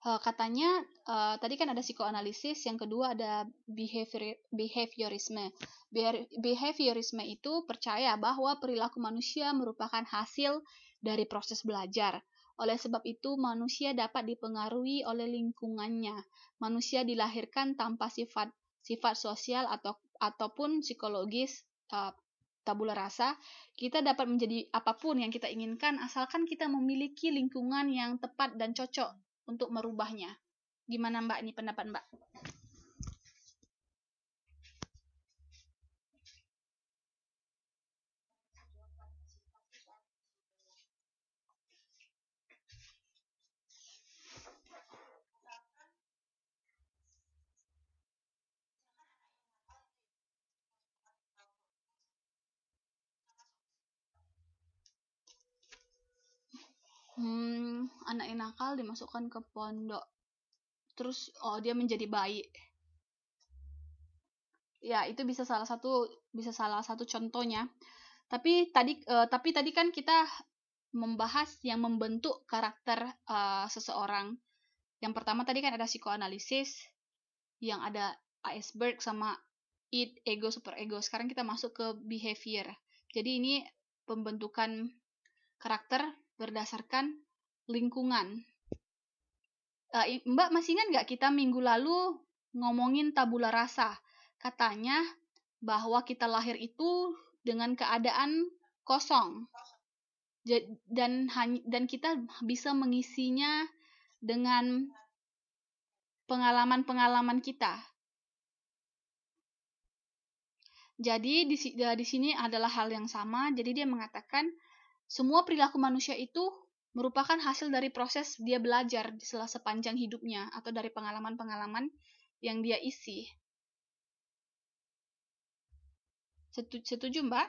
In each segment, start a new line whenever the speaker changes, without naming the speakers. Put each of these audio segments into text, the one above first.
Katanya tadi kan ada psikoanalisis, yang kedua ada behaviorisme. Behaviorisme itu percaya bahwa perilaku manusia merupakan hasil dari proses belajar. Oleh sebab itu, manusia dapat dipengaruhi oleh lingkungannya. Manusia dilahirkan tanpa sifat sosial ataupun psikologis tabula rasa. Kita dapat menjadi apapun yang kita inginkan asalkan kita memiliki lingkungan yang tepat dan cocok untuk merubahnya. Gimana Mbak, ini pendapat Mbak? Anak yang nakal dimasukkan ke pondok, terus dia menjadi baik. Ya, itu bisa salah satu contohnya. Tapi tadi kan kita membahas yang membentuk karakter seseorang. Yang pertama tadi kan ada psikoanalisis, yang ada iceberg sama id, ego, superego. Sekarang kita masuk ke behavior. Jadi ini pembentukan karakter berdasarkan lingkungan. Mbak masih ingat nggak kita minggu lalu ngomongin tabula rasa? Katanya bahwa kita lahir itu dengan keadaan kosong. Dan kita bisa mengisinya dengan pengalaman-pengalaman kita. Jadi di sini adalah hal yang sama. Jadi dia mengatakan semua perilaku manusia itu merupakan hasil dari proses dia belajar sepanjang hidupnya atau dari pengalaman-pengalaman yang dia isi. Setuju Mbak?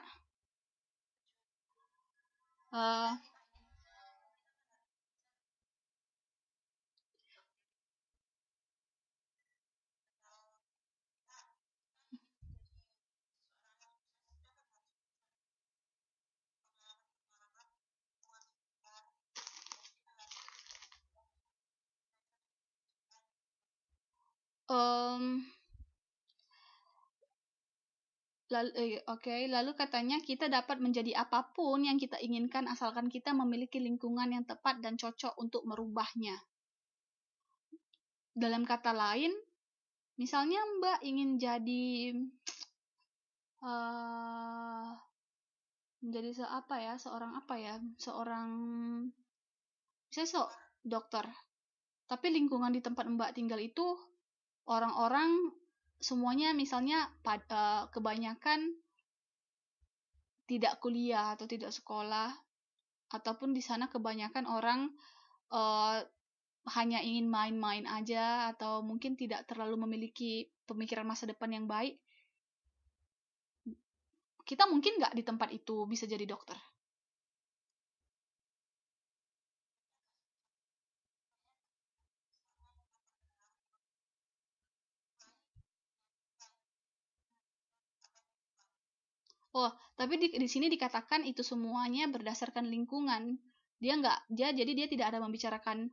Lalu katanya kita dapat menjadi apapun yang kita inginkan asalkan kita memiliki lingkungan yang tepat dan cocok untuk merubahnya. Dalam kata lain, misalnya Mbak ingin jadi menjadi misalnya dokter. Tapi lingkungan di tempat Mbak tinggal itu orang-orang semuanya misalnya kebanyakan tidak kuliah atau tidak sekolah, ataupun di sana kebanyakan orang hanya ingin main-main aja atau mungkin tidak terlalu memiliki pemikiran masa depan yang baik. Kita mungkin nggak di tempat itu bisa jadi dokter. Tapi di sini dikatakan itu semuanya berdasarkan lingkungan. Jadi dia tidak ada membicarakan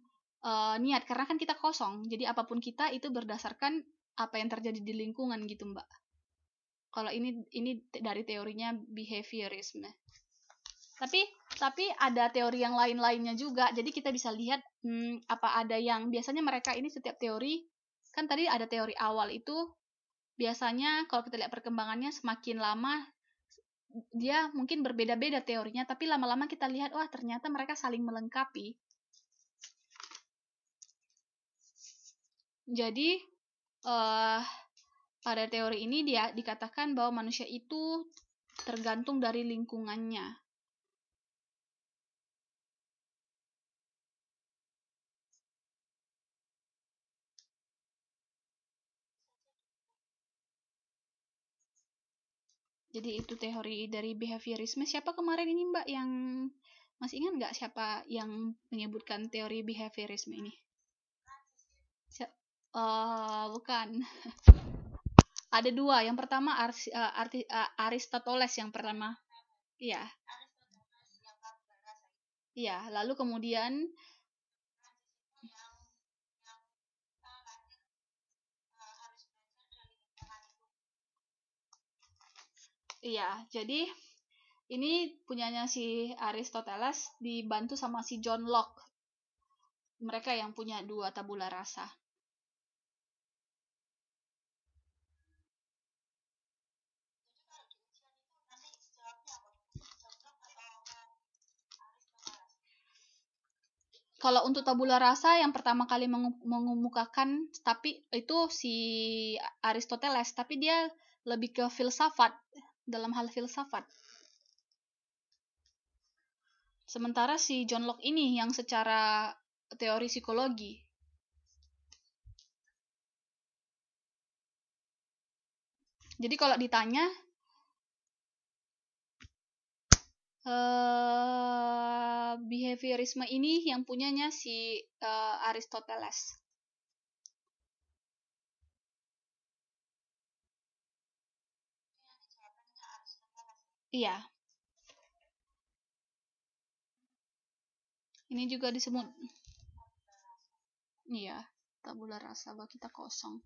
niat karena kan kita kosong. Jadi apapun kita itu berdasarkan apa yang terjadi di lingkungan gitu, Mbak. Kalau ini dari teorinya behaviorisme. Tapi ada teori yang lain-lainnya juga. Jadi kita bisa lihat apa ada yang biasanya mereka ini setiap teori kan tadi ada teori awal itu biasanya kalau kita lihat perkembangannya semakin lama dia mungkin berbeda-beda teorinya, tapi lama-lama kita lihat wah ternyata mereka saling melengkapi. Jadi pada teori ini dia dikatakan bahwa manusia itu tergantung dari lingkungannya. Jadi itu teori dari behaviorisme. Siapa kemarin ini Mbak yang masih ingat nggak siapa yang menyebutkan teori behaviorisme ini? Bukan. Ada dua. Yang pertama Aristoteles yang pertama. Iya. Iya, lalu kemudian Iya, jadi ini punyanya si Aristoteles dibantu sama si John Locke. Mereka yang punya dua tabula rasa. Kalau untuk tabula rasa yang pertama kali mengemukakan, tapi itu si Aristoteles, tapi dia lebih ke filsafat, dalam hal filsafat. Sementara si John Locke ini yang secara teori psikologi. Jadi kalau ditanya behaviorisme ini yang punyanya si Aristoteles. Iya. Ini juga disebut. Iya, tabula rasa bahwa kita kosong.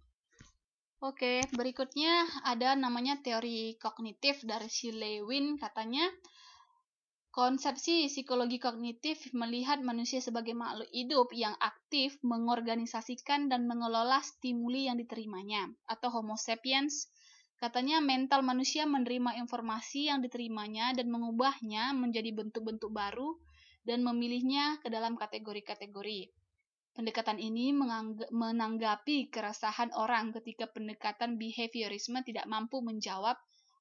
Oke, berikutnya ada namanya teori kognitif dari si Lewin. Katanya konsepsi psikologi kognitif melihat manusia sebagai makhluk hidup yang aktif mengorganisasikan dan mengelola stimuli yang diterimanya, atau Homo sapiens. Katanya mental manusia menerima informasi yang diterimanya dan mengubahnya menjadi bentuk-bentuk baru dan memilihnya ke dalam kategori-kategori. Pendekatan ini menanggapi keresahan orang ketika pendekatan behaviorisme tidak mampu menjawab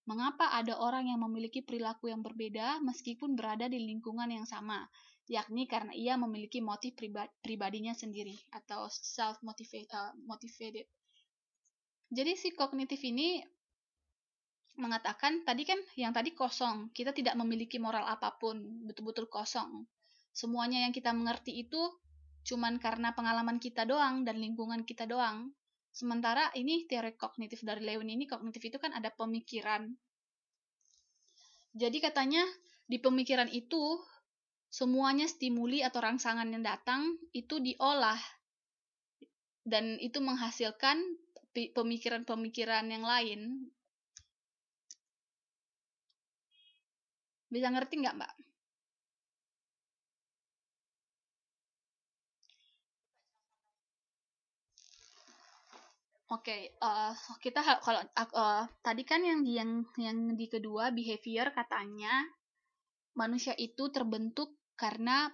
mengapa ada orang yang memiliki perilaku yang berbeda meskipun berada di lingkungan yang sama, yakni karena ia memiliki motif pribadinya sendiri atau self-motivated. Jadi si kognitif ini mengatakan tadi kan yang tadi kosong, kita tidak memiliki moral apapun, betul-betul kosong. Semuanya yang kita mengerti itu cuman karena pengalaman kita doang dan lingkungan kita doang. Sementara ini teori kognitif dari Lewin ini, kognitif itu kan ada pemikiran. Jadi katanya di pemikiran itu semuanya stimuli atau rangsangan yang datang itu diolah dan itu menghasilkan pemikiran-pemikiran yang lain. Bisa ngerti nggak, Mbak? Oke, kita kalau tadi kan yang di kedua behavior katanya manusia itu terbentuk karena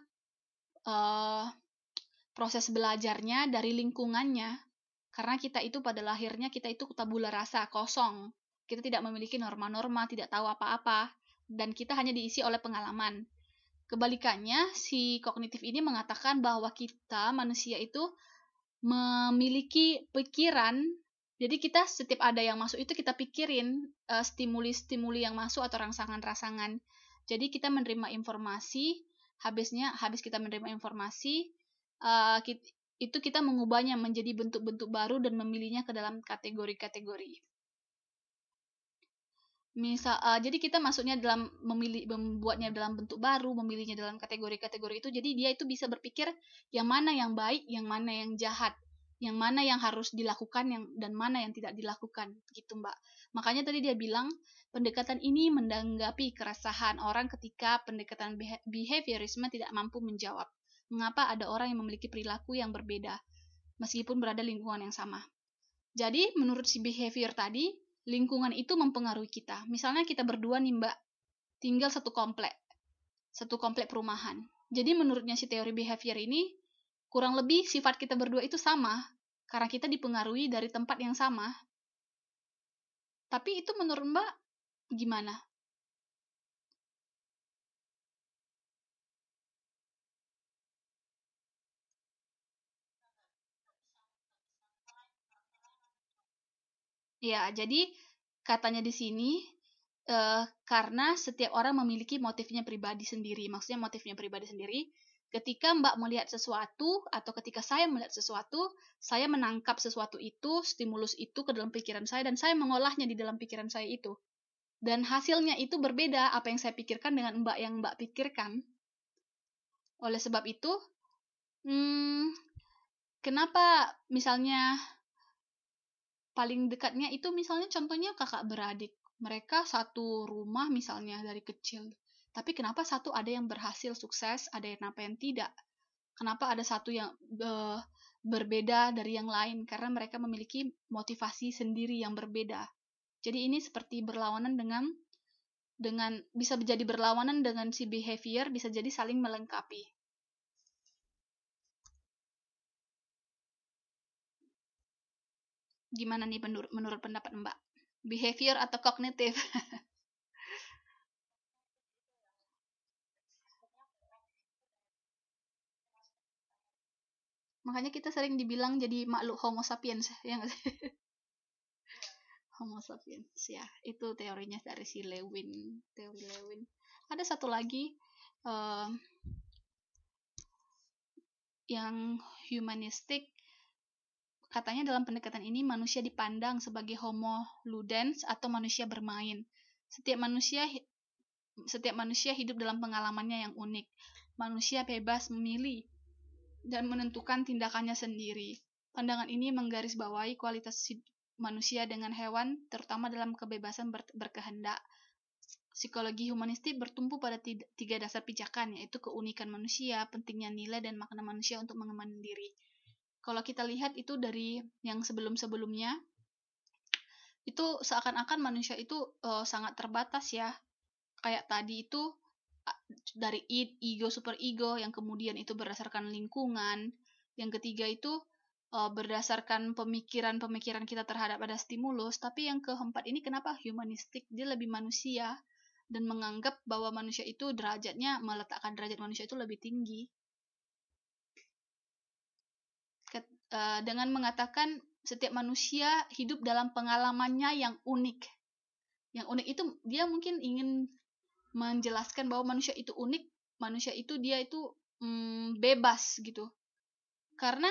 proses belajarnya dari lingkungannya. Karena kita itu pada lahirnya kita itu tabula rasa, kosong. Kita tidak memiliki norma-norma, tidak tahu apa-apa, dan kita hanya diisi oleh pengalaman. Kebalikannya, si kognitif ini mengatakan bahwa kita manusia itu memiliki pikiran. Jadi kita setiap ada yang masuk itu kita pikirin stimuli-stimuli yang masuk atau rangsangan-rangsangan. Jadi kita menerima informasi, habis kita menerima informasi, itu kita mengubahnya menjadi bentuk-bentuk baru dan memilihnya ke dalam kategori-kategori. Jadi kita masuknya dalam membuatnya dalam bentuk baru, memilihnya dalam kategori-kategori itu. Jadi dia itu bisa berpikir yang mana yang baik, yang mana yang jahat, yang mana yang harus dilakukan, dan mana yang tidak dilakukan, gitu Mbak. Makanya tadi dia bilang pendekatan ini menanggapi keresahan orang ketika pendekatan behaviorisme tidak mampu menjawab mengapa ada orang yang memiliki perilaku yang berbeda meskipun berada di lingkungan yang sama. Jadi menurut si behavior tadi, lingkungan itu mempengaruhi kita. Misalnya kita berdua nih Mbak, tinggal satu komplek perumahan. Jadi menurutnya si teori behavior ini, kurang lebih sifat kita berdua itu sama, karena kita dipengaruhi dari tempat yang sama. Tapi itu menurut Mbak gimana? Ya, jadi katanya di sini karena setiap orang memiliki motifnya pribadi sendiri. Maksudnya motifnya pribadi sendiri. Ketika Mbak melihat sesuatu atau ketika saya melihat sesuatu, saya menangkap sesuatu itu, stimulus itu ke dalam pikiran saya dan saya mengolahnya di dalam pikiran saya itu. Dan hasilnya itu berbeda apa yang saya pikirkan dengan Mbak yang Mbak pikirkan. Oleh sebab itu, kenapa misalnya paling dekatnya itu misalnya contohnya kakak beradik. Mereka satu rumah misalnya dari kecil, tapi kenapa satu ada yang berhasil sukses, ada yang tidak? Kenapa ada satu yang berbeda dari yang lain? Karena mereka memiliki motivasi sendiri yang berbeda. Jadi ini seperti berlawanan dengan bisa menjadi berlawanan dengan si behavior, bisa jadi saling melengkapi. Gimana nih menurut pendapat Mbak? Behavior atau kognitif? Makanya kita sering dibilang jadi makhluk Homo sapiens, ya nggak sih? Homo sapiens, ya. Itu teorinya dari si Lewin, teori Lewin. Ada satu lagi yang humanistik. Katanya dalam pendekatan ini manusia dipandang sebagai homo ludens atau manusia bermain. Setiap manusia hidup dalam pengalamannya yang unik. Manusia bebas memilih dan menentukan tindakannya sendiri. Pandangan ini menggarisbawahi kualitas manusia dengan hewan, terutama dalam kebebasan berkehendak. Psikologi humanistik bertumpu pada tiga dasar pijakan, yaitu keunikan manusia, pentingnya nilai dan makna manusia untuk mengembangkan diri. Kalau kita lihat itu dari yang sebelum-sebelumnya, itu seakan-akan manusia itu sangat terbatas ya. Kayak tadi itu dari ego, super ego, yang kemudian itu berdasarkan lingkungan. Yang ketiga itu berdasarkan pemikiran-pemikiran kita terhadap ada stimulus. Tapi yang keempat ini kenapa humanistik? Dia lebih manusia dan menganggap bahwa manusia itu meletakkan derajat manusia itu lebih tinggi. Dengan mengatakan setiap manusia hidup dalam pengalamannya yang unik. Yang unik itu dia mungkin ingin menjelaskan bahwa manusia itu unik, manusia itu dia itu bebas gitu. Karena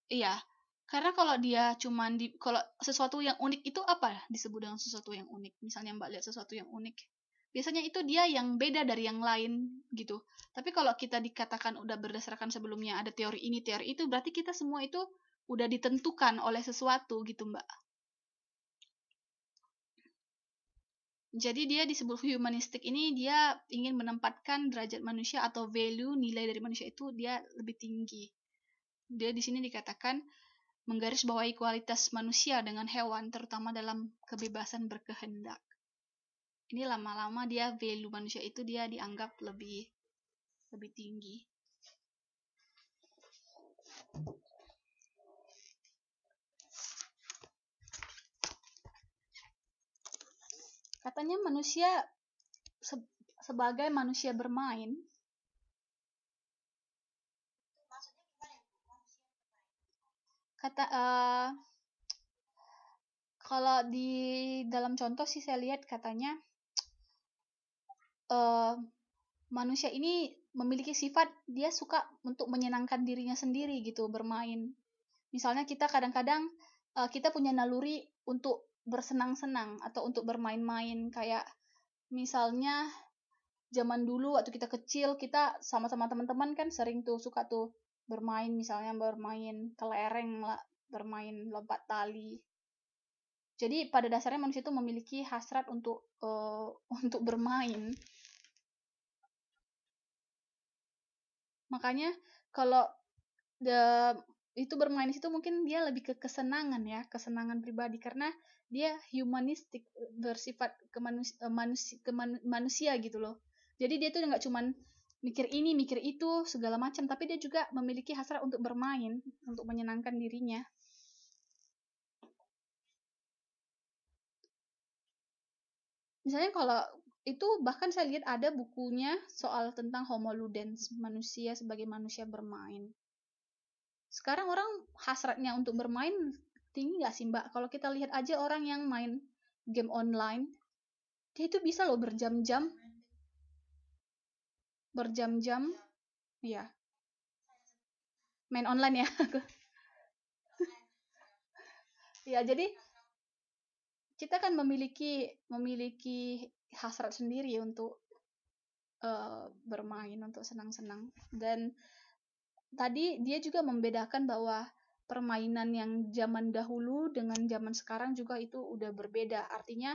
iya, karena kalau dia cuman kalau sesuatu yang unik itu apa disebut dengan sesuatu yang unik? Misalnya Mbak lihat sesuatu yang unik, biasanya itu dia yang beda dari yang lain gitu. Tapi kalau kita dikatakan udah berdasarkan sebelumnya ada teori ini, teori itu, berarti kita semua itu udah ditentukan oleh sesuatu gitu, Mbak. Jadi dia disebut humanistik ini, dia ingin menempatkan derajat manusia atau value, nilai dari manusia itu dia lebih tinggi. Dia di sini dikatakan menggarisbawahi kualitas manusia dengan hewan, terutama dalam kebebasan berkehendak. Ini lama-lama dia value manusia itu dia dianggap lebih tinggi. Katanya manusia sebagai manusia bermain. Kalau di dalam contoh sih saya lihat katanya manusia ini memiliki sifat dia suka untuk menyenangkan dirinya sendiri gitu, bermain. Misalnya kita kadang-kadang kita punya naluri untuk bersenang-senang atau untuk bermain-main, kayak misalnya zaman dulu waktu kita kecil, kita sama-sama teman-teman kan sering tuh suka tuh bermain, misalnya bermain kelereng lah, bermain lompat tali. Jadi pada dasarnya manusia itu memiliki hasrat untuk untuk bermain. Makanya kalau itu bermain itu mungkin dia lebih ke kesenangan ya, kesenangan pribadi, karena dia humanistik, bersifat manusia gitu loh. Jadi dia tuh nggak cuman mikir ini mikir itu segala macam, tapi dia juga memiliki hasrat untuk bermain, untuk menyenangkan dirinya. Misalnya kalau itu bahkan saya lihat ada bukunya soal tentang homo ludens, manusia sebagai manusia bermain. Sekarang orang hasratnya untuk bermain tinggi nggak sih Mbak? Kalau kita lihat aja orang yang main game online, dia itu bisa loh berjam-jam, ya, main online ya. Ya, jadi kita kan memiliki hasrat sendiri untuk bermain, untuk senang-senang. Dan tadi dia juga membedakan bahwa permainan yang zaman dahulu dengan zaman sekarang juga itu udah berbeda. Artinya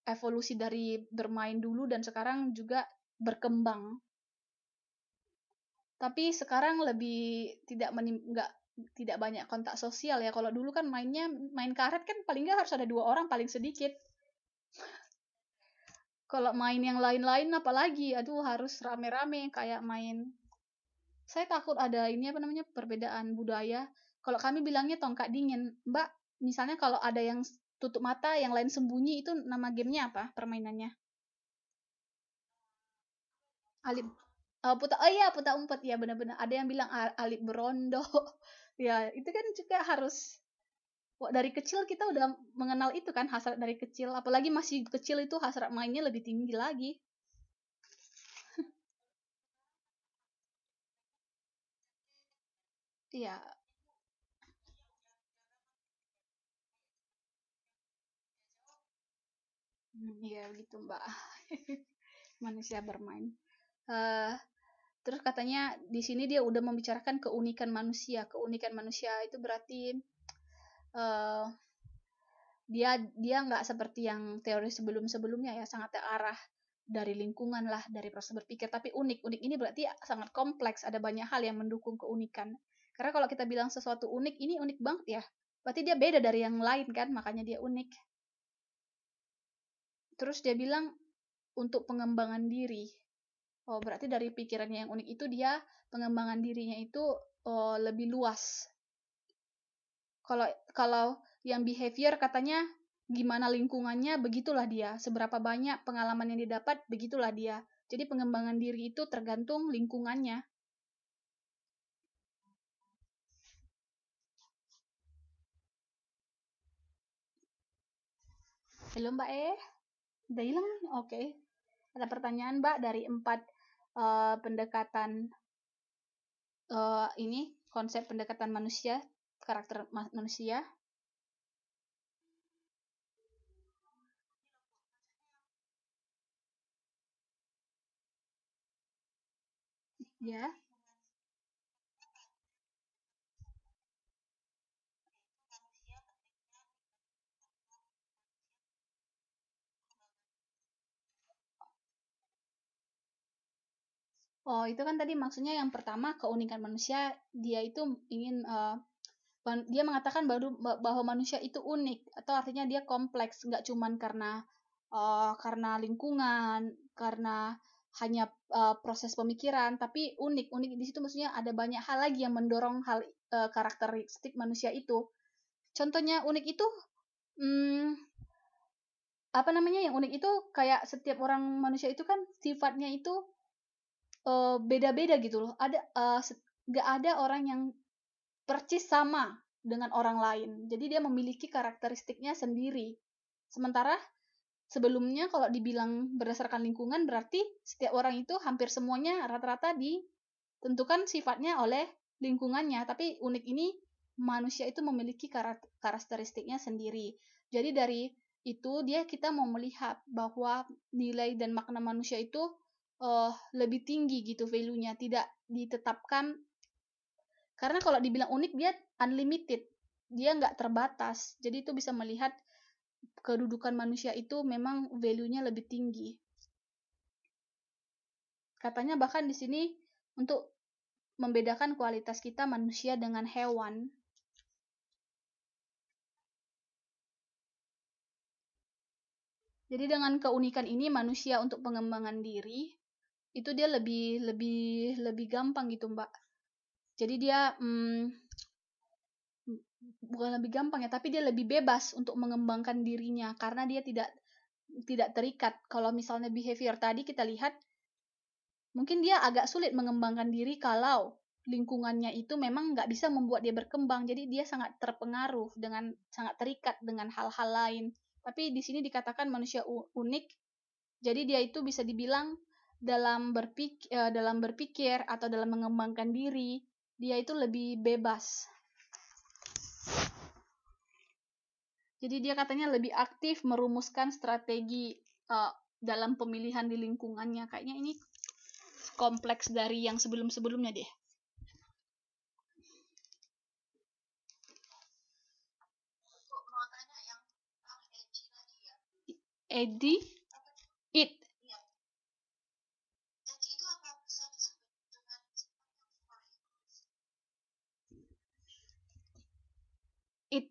evolusi dari bermain dulu dan sekarang juga berkembang. Tapi sekarang lebih tidak banyak kontak sosial ya. Kalau dulu kan main karet kan paling nggak harus ada 2 orang paling sedikit. Kalau main yang lain-lain apalagi, aduh harus rame-rame kayak main. Saya takut ada ini apa namanya perbedaan budaya. Kalau kami bilangnya tongkat dingin. Mbak, misalnya kalau ada yang tutup mata, yang lain sembunyi, itu nama gamenya apa permainannya? Alip putar umpet ya, benar-benar. Ada yang bilang alip berondo. Ya, itu kan juga harus dari kecil kita udah mengenal itu kan, hasrat dari kecil. Apalagi masih kecil itu hasrat mainnya lebih tinggi lagi. Iya, iya begitu Mbak. Manusia bermain. Eh, terus katanya di sini dia udah membicarakan keunikan manusia. Keunikan manusia itu berarti eh, dia nggak seperti yang teori sebelum-sebelumnya ya, sangat terarah dari lingkungan lah, dari proses berpikir, tapi unik. Unik ini berarti sangat kompleks, ada banyak hal yang mendukung keunikan. Karena kalau kita bilang sesuatu unik, ini unik banget ya. Berarti dia beda dari yang lain kan, makanya dia unik. Terus dia bilang untuk pengembangan diri. Oh, berarti dari pikirannya yang unik itu dia pengembangan dirinya itu lebih luas. Kalau kalau yang behavior katanya gimana lingkungannya, begitulah dia. Seberapa banyak pengalaman yang didapat, begitulah dia. Jadi pengembangan diri itu tergantung lingkungannya. Halo Mbak udah hilang nih? Oke. Ada pertanyaan Mbak dari 4 pendekatan ini konsep pendekatan manusia, karakter manusia. Ya. Oh, itu kan tadi maksudnya yang pertama keunikan manusia, dia itu ingin dia mengatakan bahwa manusia itu unik atau artinya dia kompleks, nggak cuman karena lingkungan, karena hanya proses pemikiran, tapi unik. Unik di situ maksudnya ada banyak hal lagi yang mendorong hal karakteristik manusia itu. Contohnya unik itu hmm, apa namanya yang unik itu kayak setiap orang manusia itu kan sifatnya itu beda-beda gitu loh. Nggak ada orang yang percis sama dengan orang lain. Jadi dia memiliki karakteristiknya sendiri. Sementara sebelumnya kalau dibilang berdasarkan lingkungan berarti setiap orang itu hampir semuanya rata-rata ditentukan sifatnya oleh lingkungannya. Tapi unik ini manusia itu memiliki karakteristiknya sendiri. Jadi dari itu kita mau melihat bahwa nilai dan makna manusia itu lebih tinggi gitu value-nya, tidak ditetapkan karena kalau dibilang unik dia unlimited, dia nggak terbatas. Jadi itu bisa melihat kedudukan manusia itu memang value-nya lebih tinggi. Katanya bahkan di sini untuk membedakan kualitas kita manusia dengan hewan. Jadi dengan keunikan ini manusia untuk pengembangan diri itu dia lebih gampang gitu, Mbak. Jadi dia bukan lebih gampang ya, tapi dia lebih bebas untuk mengembangkan dirinya karena dia tidak terikat. Kalau misalnya behavior tadi kita lihat, mungkin dia agak sulit mengembangkan diri kalau lingkungannya itu memang nggak bisa membuat dia berkembang. Jadi dia sangat terpengaruh sangat terikat dengan hal-hal lain. Tapi di sini dikatakan manusia unik, jadi dia itu bisa dibilang dalam berpikir atau dalam mengembangkan diri, dia itu lebih bebas. Jadi dia katanya lebih aktif merumuskan strategi dalam pemilihan di lingkungannya. Kayaknya ini kompleks dari yang sebelum-sebelumnya deh. Eddie, it,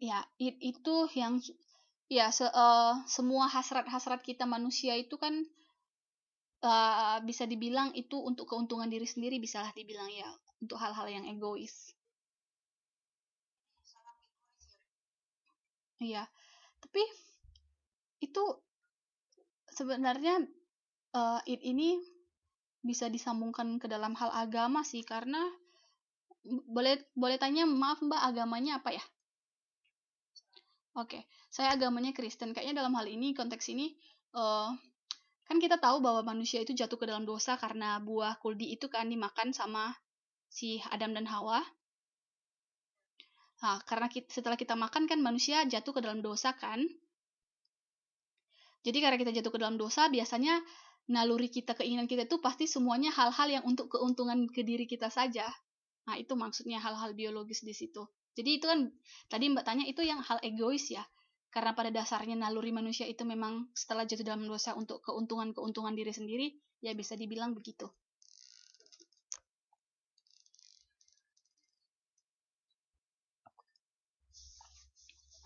ya, it itu yang ya semua hasrat-hasrat kita manusia itu kan bisa dibilang itu untuk keuntungan diri sendiri, bisalah dibilang ya, untuk hal-hal yang egois. Iya, tapi itu sebenarnya ini bisa disambungkan ke dalam hal agama sih, karena boleh boleh tanya, maaf Mbak, agamanya apa ya? Oke, saya agamanya Kristen. Kayaknya dalam hal ini, konteks ini, kan kita tahu bahwa manusia itu jatuh ke dalam dosa karena buah kuldi itu kan dimakan sama si Adam dan Hawa. Nah, karena setelah kita makan kan manusia jatuh ke dalam dosa kan. Jadi karena kita jatuh ke dalam dosa, biasanya naluri kita, keinginan kita itu pasti semuanya hal-hal yang untuk keuntungan ke diri kita saja. Nah, itu maksudnya hal-hal biologis di situ. Jadi itu kan tadi Mbak tanya itu yang hal egois ya. Karena pada dasarnya naluri manusia itu memang setelah jatuh dalam dosa untuk keuntungan-keuntungan diri sendiri, ya bisa dibilang begitu.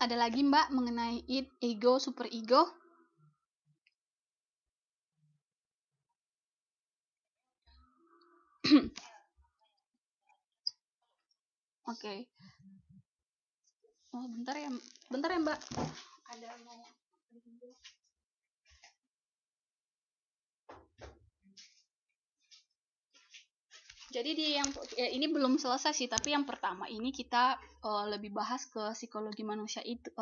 Ada lagi Mbak mengenai ego, super ego? Oke. Oh, bentar ya Mbak. Ada mau. Jadi ini belum selesai sih, tapi yang pertama ini kita lebih bahas ke psikologi manusia itu,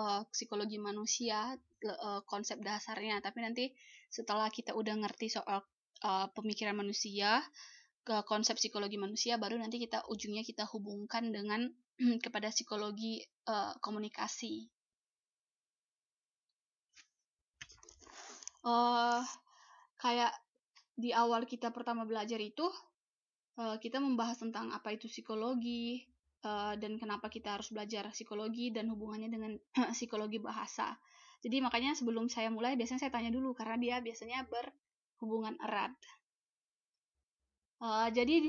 konsep dasarnya. Tapi nanti setelah kita udah ngerti soal pemikiran manusia, ke konsep psikologi manusia, baru nanti kita ujungnya kita hubungkan dengan kepada psikologi komunikasi. Kayak di awal kita pertama belajar itu, kita membahas tentang apa itu psikologi, dan kenapa kita harus belajar psikologi dan hubungannya dengan psikologi bahasa. Jadi makanya sebelum saya mulai, biasanya saya tanya dulu, karena dia biasanya berhubungan erat. Jadi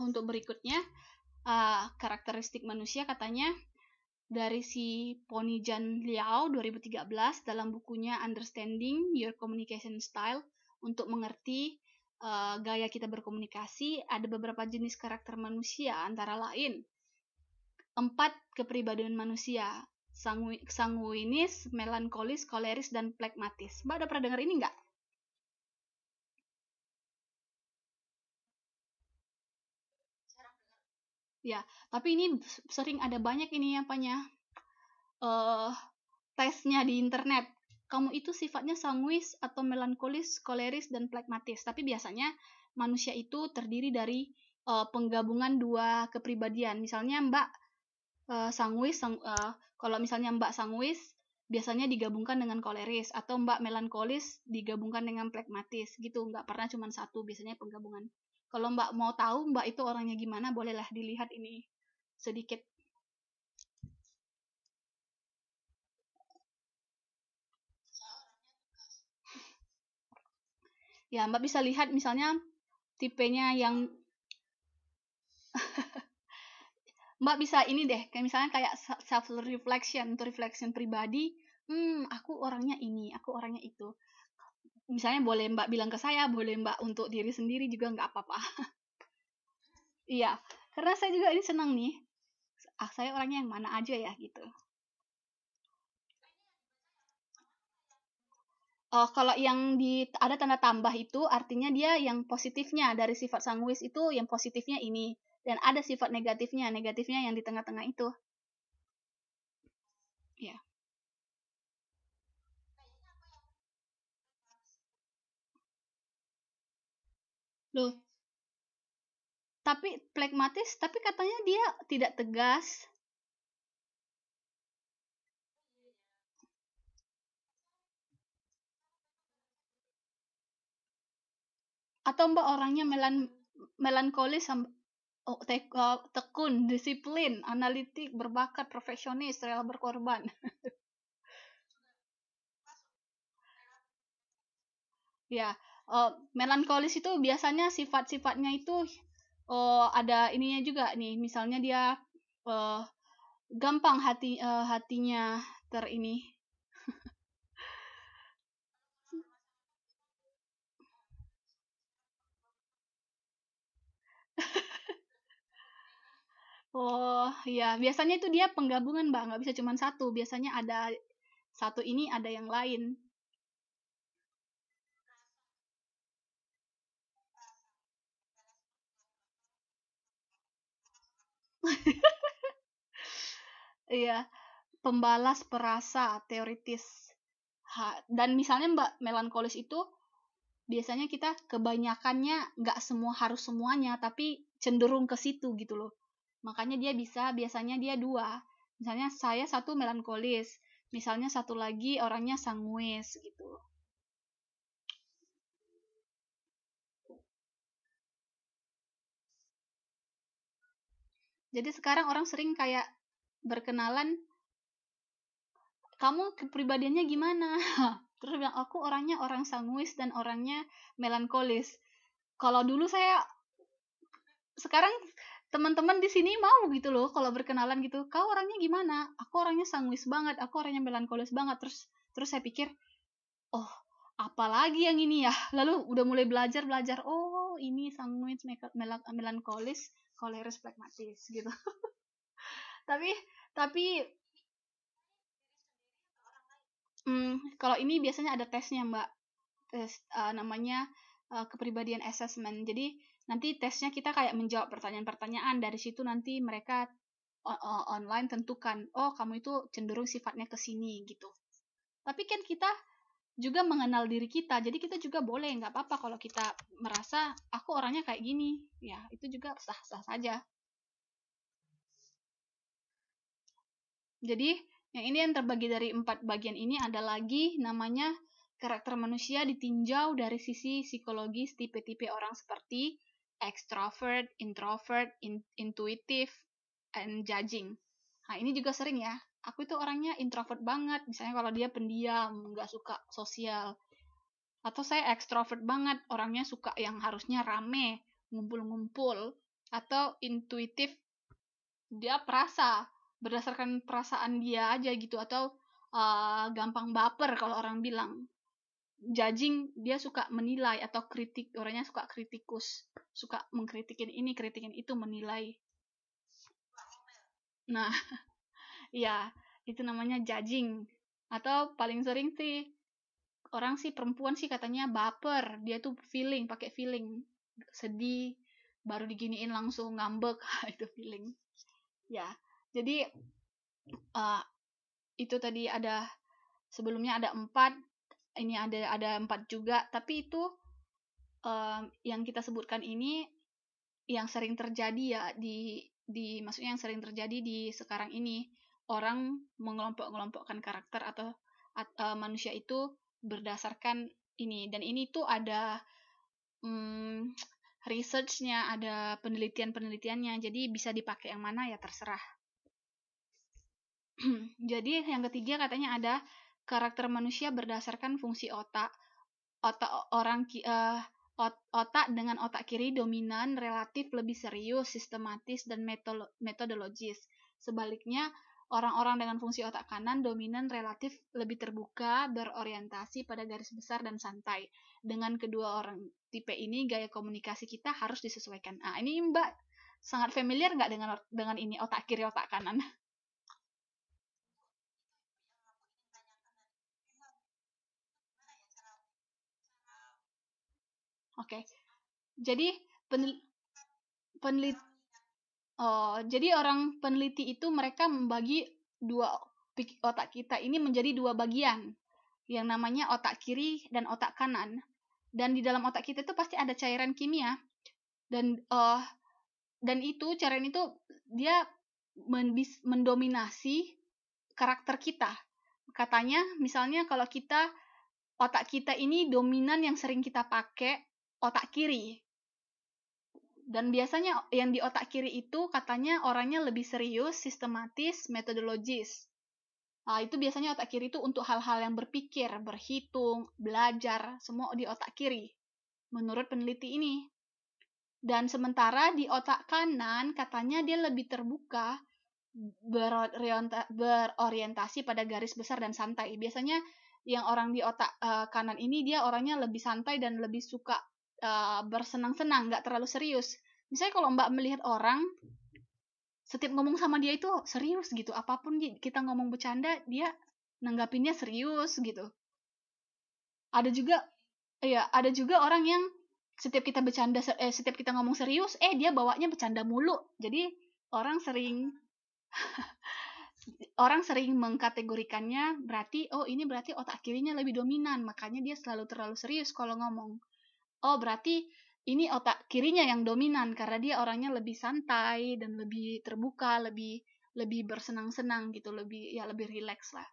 untuk berikutnya, karakteristik manusia katanya dari si Ponijan Liao 2013 dalam bukunya Understanding Your Communication Style. Untuk mengerti gaya kita berkomunikasi, ada beberapa jenis karakter manusia, antara lain 4 kepribadian manusia: sanguinis, melankolis, koleris, dan plekmatis. Mbak udah pernah dengar ini nggak? Ya, tapi ini sering ada banyak ini apanya, tesnya di internet. Kamu itu sifatnya sanguis atau melankolis, koleris, dan plekmatis. Tapi biasanya manusia itu terdiri dari penggabungan 2 kepribadian. Misalnya Mbak sanguis, kalau misalnya Mbak sanguis biasanya digabungkan dengan koleris, atau Mbak melankolis digabungkan dengan plekmatis gitu. Nggak pernah cuma satu, biasanya penggabungan. Kalau Mbak mau tahu Mbak itu orangnya gimana, bolehlah dilihat ini sedikit. Ya, Mbak bisa lihat misalnya tipenya yang Mbak bisa ini deh, kayak misalnya kayak self reflection, untuk reflection pribadi. Aku orangnya ini, aku orangnya itu. Misalnya boleh Mbak bilang ke saya, boleh Mbak untuk diri sendiri juga nggak apa-apa. Iya, karena saya juga ini senang nih. Saya orangnya yang mana aja ya gitu. Kalau yang ada tanda tambah itu artinya dia yang positifnya dari sifat sanguis itu, yang positifnya ini, dan ada sifat negatifnya yang di tengah-tengah itu. Ya. Loh, tapi plekmatis, tapi katanya dia tidak tegas. Atau Mbak orangnya melankolis, tekun, disiplin, analitik, berbakat, profesionis, rela berkorban. Ya, melankolis itu biasanya sifat-sifatnya itu ada ininya juga nih. Misalnya dia eh, gampang hatinya terini. Oh, ya, biasanya itu dia penggabungan, Mbak, nggak bisa cuma satu. Biasanya ada satu ini, ada yang lain. Iya, pembalas perasa, teoritis. Dan misalnya Mbak, melankolis itu biasanya kita kebanyakannya nggak semua harus semuanya, tapi cenderung ke situ gitu loh. Makanya dia biasanya dia dua. Misalnya saya satu melankolis, misalnya satu lagi orangnya sanguis gitu. Jadi sekarang orang sering kayak berkenalan, kamu kepribadiannya gimana? Terus bilang, aku orangnya orang sanguis dan orangnya melankolis. Kalau dulu saya, sekarang teman-teman di sini mau gitu loh kalau berkenalan gitu, kau orangnya gimana? Aku orangnya sanguis banget, aku orangnya melankolis banget. Terus terus saya pikir, oh, apalagi yang ini ya. Lalu udah mulai belajar belajar, oh ini sanguis, melankolis, koleris, pragmatis gitu. tapi tapi kalau ini biasanya ada tesnya, Mbak. Tes namanya kepribadian assessment. Jadi nanti tesnya kita kayak menjawab pertanyaan-pertanyaan, dari situ nanti mereka online tentukan, oh kamu itu cenderung sifatnya ke sini gitu. Tapi kan kita juga mengenal diri kita, jadi kita juga boleh, nggak apa-apa kalau kita merasa aku orangnya kayak gini, ya itu juga sah-sah saja. Jadi yang ini yang terbagi dari 4 bagian ini ada lagi namanya karakter manusia ditinjau dari sisi psikologis tipe-tipe orang seperti extrovert, introvert, intuitive, and judging. Nah, ini juga sering ya. Aku itu orangnya introvert banget. Misalnya kalau dia pendiam, nggak suka sosial. Atau saya extrovert banget, orangnya suka yang harusnya rame, ngumpul-ngumpul. Atau intuitif, dia berdasarkan perasaan dia aja gitu. Atau gampang baper kalau orang bilang. Judging, dia suka menilai atau kritik, orangnya suka kritikus. Suka mengkritikin ini, kritikin itu, menilai. Nah, ya, itu namanya judging. Atau paling sering sih orang sih perempuan sih katanya baper, dia tuh feeling, pakai feeling, sedih baru diginiin langsung ngambek. Itu feeling. Ya, jadi uh, itu tadi ada, sebelumnya ada 4, ini ada 4 juga, tapi itu yang kita sebutkan ini yang sering terjadi ya di maksudnya yang sering terjadi di sekarang ini, orang mengelompok-kelompokkan karakter atau manusia itu berdasarkan ini, dan ini tuh ada hmm, research-nya, ada penelitiannya, jadi bisa dipakai yang mana ya terserah. Jadi yang ketiga katanya ada karakter manusia berdasarkan fungsi otak. Otak orang otak dengan otak kiri dominan, relatif lebih serius, sistematis, dan metodologis. Sebaliknya, orang-orang dengan fungsi otak kanan dominan, relatif lebih terbuka, berorientasi pada garis besar dan santai. Dengan kedua orang tipe ini, gaya komunikasi kita harus disesuaikan. Nah, ini Mbak sangat familiar nggak dengan ini, otak kiri, otak kanan? Oke, jadi penel, penelit Oh, jadi orang peneliti itu mereka membagi otak kita ini menjadi dua bagian, yang namanya otak kiri dan otak kanan. Dan di dalam otak kita itu pasti ada cairan kimia, dan itu cairan itu dia mendominasi karakter kita. Katanya, misalnya kalau otak kita ini dominan, yang sering kita pakai otak kiri. Dan biasanya yang di otak kiri itu katanya orangnya lebih serius, sistematis, metodologis. Itu biasanya otak kiri itu untuk hal-hal yang berpikir, berhitung, belajar, semua di otak kiri, menurut peneliti ini. Dan sementara di otak kanan katanya dia lebih terbuka, berorientasi pada garis besar dan santai. Biasanya yang orang di otak kanan ini dia orangnya lebih santai dan lebih suka bersenang-senang, nggak terlalu serius. Misalnya kalau Mbak melihat orang setiap ngomong sama dia itu serius gitu, apapun kita ngomong bercanda dia nanggapinnya serius gitu. Ada juga orang yang setiap kita bercanda setiap kita ngomong serius dia bawanya bercanda mulu. Jadi orang sering mengkategorikannya berarti ini berarti otak kirinya lebih dominan, makanya dia selalu terlalu serius kalau ngomong. Berarti ini otak kirinya yang dominan karena dia orangnya lebih santai dan lebih terbuka, lebih bersenang-senang gitu, lebih rileks lah.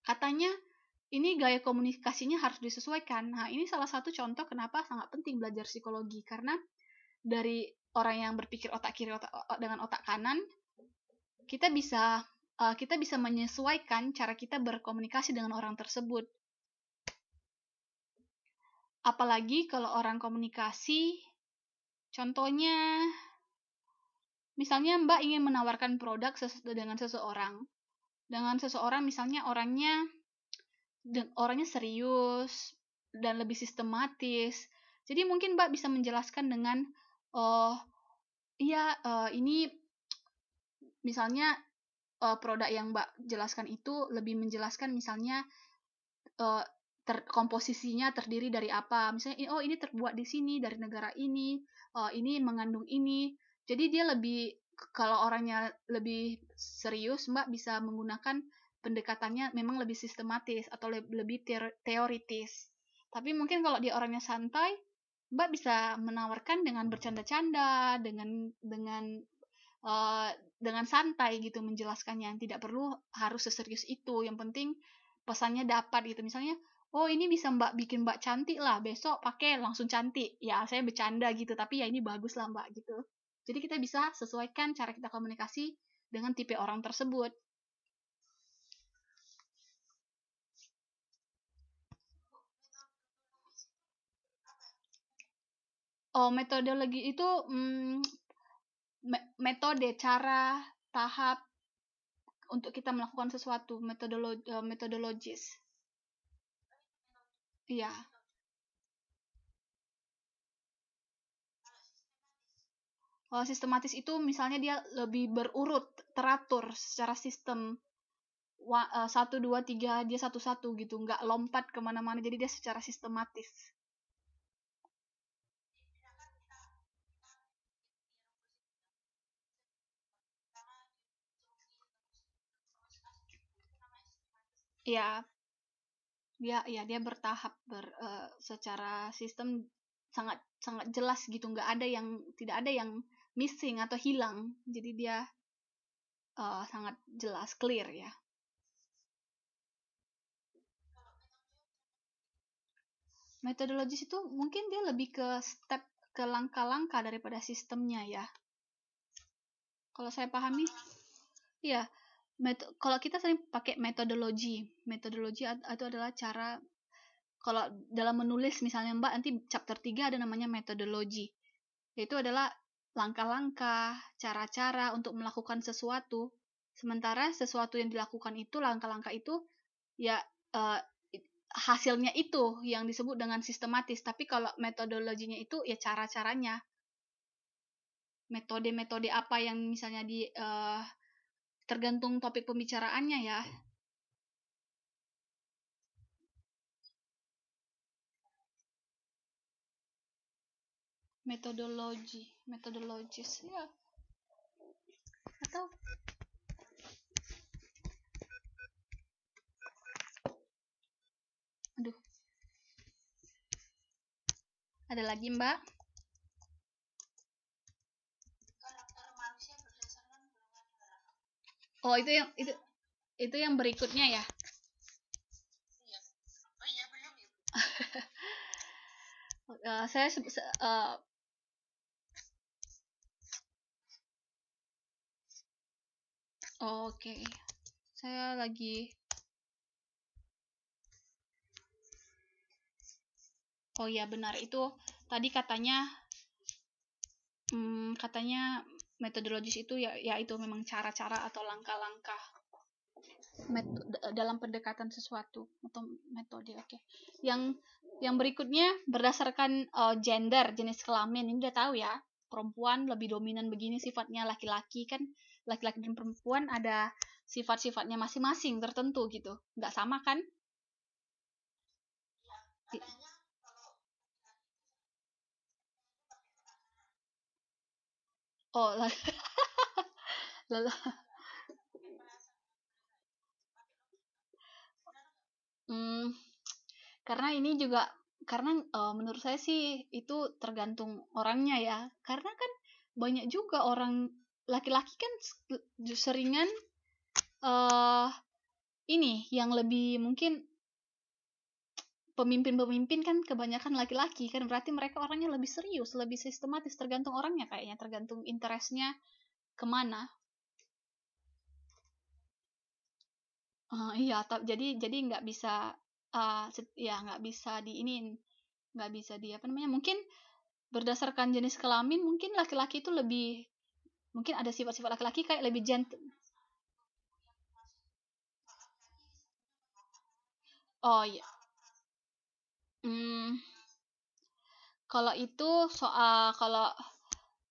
Katanya ini gaya komunikasinya harus disesuaikan. Nah, ini salah satu contoh kenapa sangat penting belajar psikologi, karena dari orang yang berpikir otak kiri dengan otak kanan, kita bisa menyesuaikan cara kita berkomunikasi dengan orang tersebut. Apalagi kalau orang komunikasi, contohnya, misalnya Mbak ingin menawarkan produk dengan seseorang. Dengan seseorang misalnya orangnya serius dan lebih sistematis. Jadi mungkin Mbak bisa menjelaskan dengan, ini misalnya produk yang Mbak jelaskan itu lebih menjelaskan misalnya komposisinya terdiri dari apa. Misalnya, ini terbuat di sini, dari negara ini mengandung ini. Jadi dia kalau orangnya lebih serius, Mbak bisa menggunakan pendekatannya memang lebih sistematis atau lebih teoritis. Tapi mungkin kalau dia orangnya santai, Mbak bisa menawarkan dengan bercanda-canda, dengan santai gitu menjelaskannya. Tidak perlu harus seserius itu. Yang penting pesannya dapat gitu. Misalnya, ini bisa Mbak bikin Mbak cantik lah, besok pakai langsung cantik. Ya, saya bercanda gitu, tapi ya ini bagus lah Mbak gitu. Jadi kita bisa sesuaikan cara kita komunikasi dengan tipe orang tersebut. Metodologi itu metode, cara, tahap untuk kita melakukan sesuatu, metodologis. Iya. Sistematis itu misalnya dia lebih berurut, teratur secara sistem. 1, 2, 3 dia satu-satu gitu, nggak lompat kemana-mana, jadi dia secara sistematis. Ya, dia bertahap secara sistem sangat sangat jelas gitu, tidak ada yang missing atau hilang, jadi dia sangat jelas, clear ya. Metodologis itu mungkin dia lebih ke langkah-langkah daripada sistemnya ya. Kalau saya pahami, ya. Kalau kita sering pakai metodologi itu adalah cara, kalau dalam menulis misalnya Mbak nanti chapter 3 ada namanya metodologi, yaitu adalah langkah-langkah, cara-cara untuk melakukan sesuatu. Sementara sesuatu yang dilakukan itu, langkah-langkah itu ya hasilnya itu yang disebut dengan sistematis. Tapi kalau metodologinya itu ya cara-caranya, metode-metode apa yang misalnya tergantung topik pembicaraannya ya. Metodologis ya. Atau aduh. Ada lagi, Mbak? Itu yang berikutnya ya. Saya oke. Saya lagi Oh iya benar itu tadi katanya metodologis itu ya itu memang cara-cara atau langkah-langkah dalam pendekatan sesuatu atau metode. Oke. Yang berikutnya berdasarkan gender, jenis kelamin. Ini udah tahu ya. Perempuan lebih dominan begini sifatnya, laki-laki kan laki-laki dan perempuan ada sifat-sifatnya masing-masing tertentu gitu. Nggak sama kan? Oh, lalu hmm, karena ini juga karena menurut saya sih itu tergantung orangnya ya. Karena kan banyak juga orang laki-laki kan seringan eh ini yang lebih mungkin pemimpin-pemimpin kan kebanyakan laki-laki kan berarti mereka orangnya lebih serius, lebih sistematis tergantung orangnya kayaknya, tergantung interestnya kemana. Iya, jadi nggak bisa ya nggak bisa nggak bisa di apa namanya mungkin berdasarkan jenis kelamin mungkin laki-laki itu lebih mungkin ada sifat-sifat laki-laki kayak lebih gentle. Oh iya. Hmm, kalau itu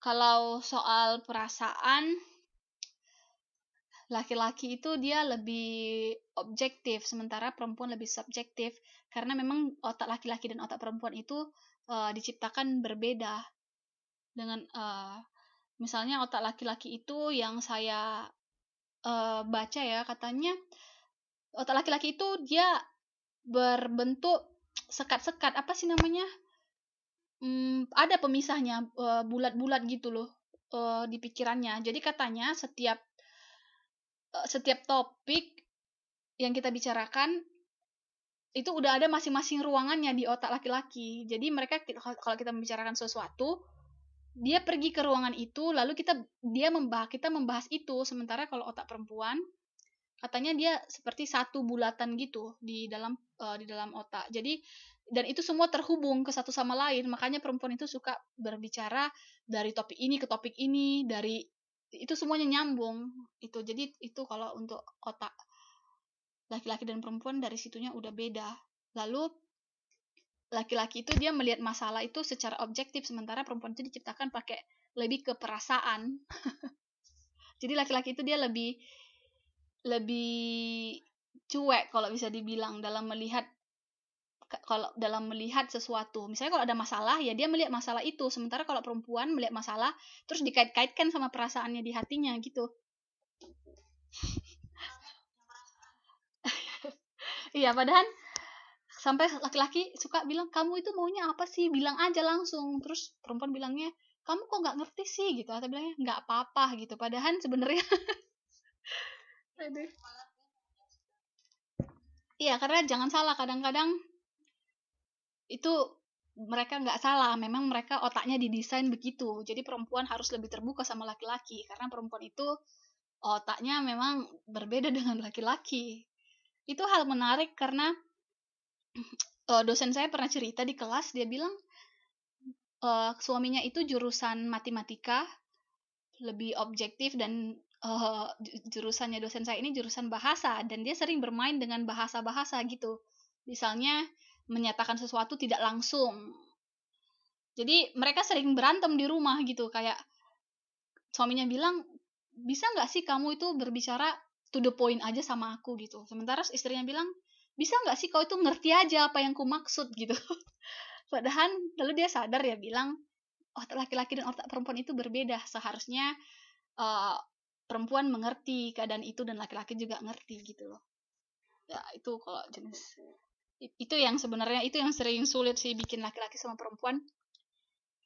kalau soal perasaan laki-laki itu dia lebih objektif sementara perempuan lebih subjektif karena memang otak laki-laki dan otak perempuan itu diciptakan berbeda dengan misalnya otak laki-laki itu yang saya baca ya katanya otak laki-laki itu dia berbentuk sekat-sekat apa sih namanya ada pemisahnya bulat-bulat gitu loh di pikirannya jadi katanya setiap topik yang kita bicarakan itu udah ada masing-masing ruangannya di otak laki-laki jadi mereka kalau kita membicarakan sesuatu dia pergi ke ruangan itu lalu kita membahas itu sementara kalau otak perempuan katanya dia seperti satu bulatan gitu di dalam otak jadi dan itu semua terhubung ke satu sama lain makanya perempuan itu suka berbicara dari topik ini ke topik ini dari itu semuanya nyambung itu jadi itu kalau untuk otak laki-laki dan perempuan dari situnya udah beda lalu laki-laki itu dia melihat masalah itu secara objektif sementara perempuan itu diciptakan pakai lebih ke perasaan jadi laki-laki itu dia lebih lebih cuek kalau bisa dibilang dalam melihat sesuatu misalnya kalau ada masalah ya dia melihat masalah itu sementara kalau perempuan melihat masalah terus dikait-kaitkan sama perasaannya di hatinya gitu iya padahal sampai laki-laki suka bilang kamu itu maunya apa sih bilang aja langsung terus perempuan bilangnya kamu kok nggak ngerti sih gitu atau bilangnya nggak apa-apa gitu padahal sebenarnya iya karena jangan salah kadang-kadang itu mereka nggak salah memang mereka otaknya didesain begitu jadi perempuan harus lebih terbuka sama laki-laki karena perempuan itu otaknya memang berbeda dengan laki-laki itu hal menarik karena dosen saya pernah cerita di kelas dia bilang suaminya itu jurusan matematika lebih objektif dan jurusannya dosen saya ini jurusan bahasa dan dia sering bermain dengan bahasa-bahasa gitu misalnya menyatakan sesuatu tidak langsung jadi mereka sering berantem di rumah gitu kayak suaminya bilang bisa nggak sih kamu itu berbicara to the point aja sama aku gitu sementara istrinya bilang bisa nggak sih kau itu ngerti aja apa yang ku maksud gitu padahal lalu dia sadar ya bilang otak laki-laki dan otak perempuan itu berbeda seharusnya uh, perempuan mengerti keadaan itu dan laki-laki juga ngerti gitu loh ya itu kalau jenis itu yang sebenarnya itu yang sering sulit sih bikin laki-laki sama perempuan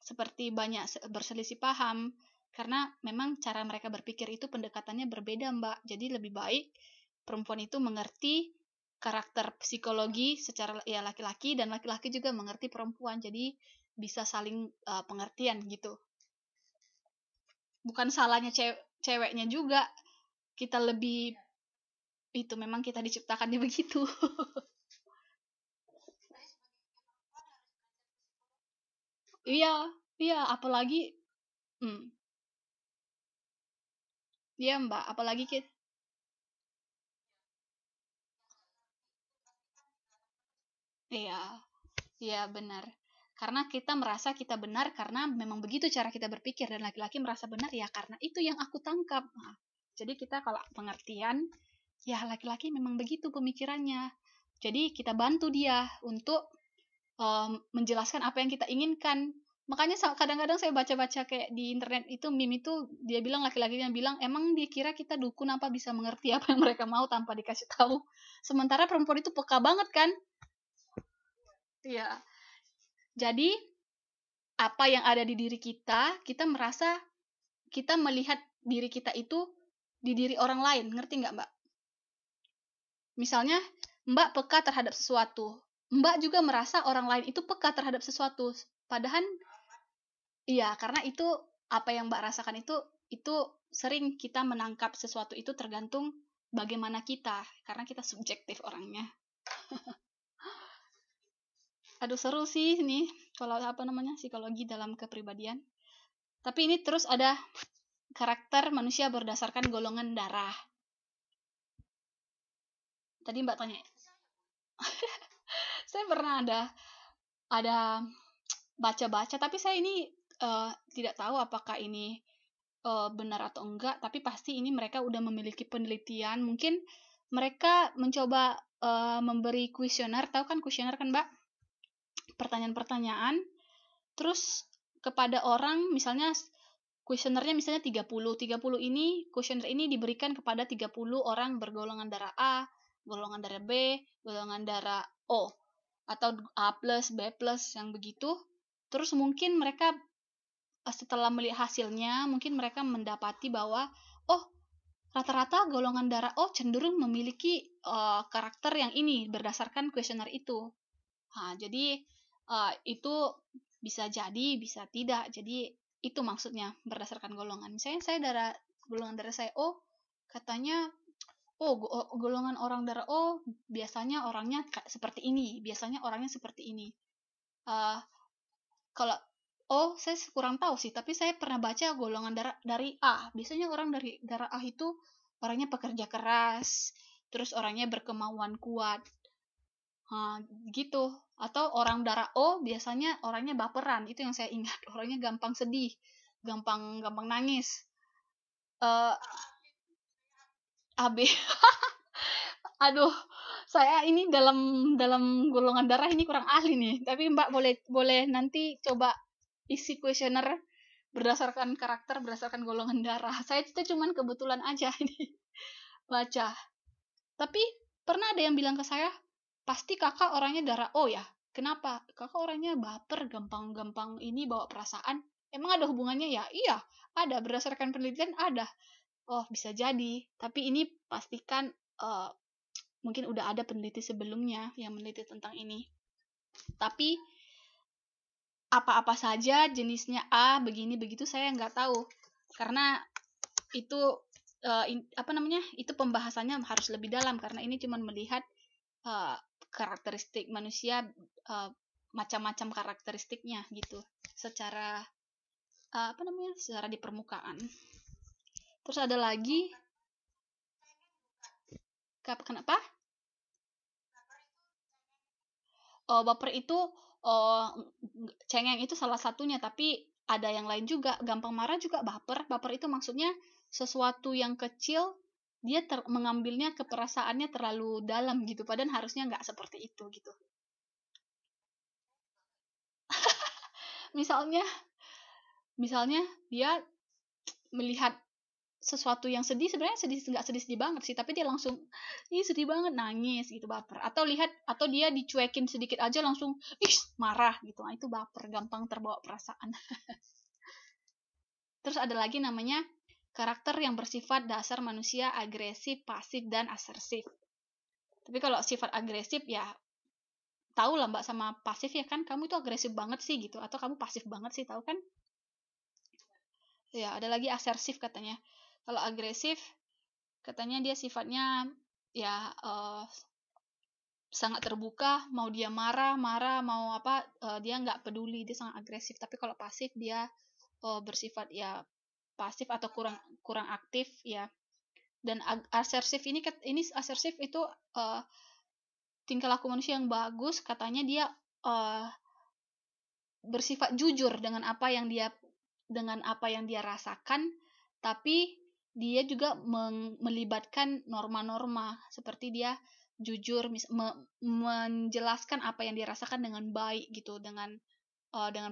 seperti banyak berselisih paham karena memang cara mereka berpikir itu pendekatannya berbeda mbak jadi lebih baik perempuan itu mengerti karakter psikologi secara ya laki-laki dan laki-laki juga mengerti perempuan jadi bisa saling pengertian gitu bukan salahnya ceweknya juga kita lebih Itu memang kita diciptakannya begitu. Iya, iya, apalagi, hmm, iya Mbak, apalagi kita, iya, iya benar. Karena kita merasa kita benar karena memang begitu cara kita berpikir, dan laki-laki merasa benar ya karena itu yang aku tangkap. Nah, jadi kita kalau pengertian, ya laki-laki memang begitu pemikirannya. Jadi kita bantu dia untuk menjelaskan apa yang kita inginkan. Makanya kadang-kadang saya baca-baca kayak di internet itu meme itu, dia bilang, laki-laki yang bilang emang dia kira kita dukun apa bisa mengerti apa yang mereka mau tanpa dikasih tahu. Sementara perempuan itu peka banget kan? Iya. Jadi apa yang ada di diri kita, kita merasa kita melihat diri kita itu di diri orang lain. Ngerti nggak Mbak? Misalnya Mbak peka terhadap sesuatu, Mbak juga merasa orang lain itu peka terhadap sesuatu. Padahal iya, karena itu apa yang Mbak rasakan itu sering kita menangkap sesuatu itu tergantung bagaimana kita, karena kita subjektif orangnya. Aduh seru sih ini kalau apa namanya psikologi dalam kepribadian. Tapi ini terus ada karakter manusia berdasarkan golongan darah. Tadi Mbak tanya, saya pernah ada baca-baca, tapi saya ini tidak tahu apakah ini benar atau enggak, tapi pasti ini mereka udah memiliki penelitian. Mungkin mereka mencoba memberi kuesioner, tahu kan kuesioner kan Mbak? Pertanyaan-pertanyaan, terus kepada orang, misalnya kuesionernya misalnya 30 ini, kuesioner ini diberikan kepada 30 orang bergolongan darah A, golongan darah B, golongan darah O, atau A plus, B plus, yang begitu. Terus mungkin mereka setelah melihat hasilnya, mungkin mereka mendapati bahwa, oh, rata-rata golongan darah O cenderung memiliki karakter yang ini berdasarkan kuesioner itu. Nah, jadi itu bisa jadi, bisa tidak. Jadi itu maksudnya berdasarkan golongan. Misalnya saya golongan darah saya O, katanya, oh, golongan orang darah O biasanya orangnya seperti ini, biasanya orangnya seperti ini. Uh, Kalau saya kurang tahu sih, tapi saya pernah baca golongan darah dari A. Biasanya orang dari darah A itu orangnya pekerja keras, terus orangnya berkemauan kuat. Nah, gitu. Atau orang darah O biasanya orangnya baperan. Itu yang saya ingat. Orangnya gampang sedih, gampang gampang nangis. Uh, AB. Aduh, saya ini dalam dalam golongan darah ini kurang ahli nih. Tapi Mbak boleh nanti coba isi kuesioner berdasarkan karakter, berdasarkan golongan darah. Saya itu cuman kebetulan aja ini baca. Tapi pernah ada yang bilang ke saya, pasti kakak orangnya darah O ya. Kenapa? Kakak orangnya baper, gampang-gampang ini bawa perasaan. Emang ada hubungannya ya? Iya, ada. Berdasarkan penelitian ada. Oh, bisa jadi. Tapi ini pastikan mungkin udah ada peneliti sebelumnya yang meneliti tentang ini. Tapi apa-apa saja jenisnya A begini begitu saya nggak tahu, karena itu apa namanya, itu pembahasannya harus lebih dalam, karena ini cuma melihat karakteristik manusia, macam-macam karakteristiknya gitu, secara apa namanya, secara di permukaan. Terus ada lagi, kenapa? Baper itu, cengeng itu salah satunya, tapi ada yang lain juga. Gampang marah juga baper. Baper itu maksudnya sesuatu yang kecil, dia mengambilnya ke perasaannya terlalu dalam gitu, padahal harusnya nggak seperti itu gitu. Misalnya dia melihat sesuatu yang sedih, sebenarnya nggak sedih banget sih, tapi dia langsung ih sedih banget, nangis gitu, baper. Atau dia dicuekin sedikit aja langsung ih marah gitu. Nah, itu baper, gampang terbawa perasaan. Terus ada lagi namanya karakter yang bersifat dasar manusia agresif, pasif, dan asersif. Tapi kalau sifat agresif ya tahu lah Mbak, sama pasif ya kan, kamu itu agresif banget sih gitu, atau kamu pasif banget sih, tahu kan? Ya, ada lagi asersif katanya. Kalau agresif katanya dia sifatnya ya sangat terbuka, mau dia marah mau apa, dia nggak peduli, dia sangat agresif. Tapi kalau pasif dia bersifat ya pasif atau kurang kurang aktif ya. Dan asersif ini asersif itu tingkah laku manusia yang bagus, katanya dia bersifat jujur dengan apa yang dia rasakan, tapi dia juga melibatkan norma-norma, seperti dia jujur menjelaskan apa yang dia rasakan dengan baik gitu, dengan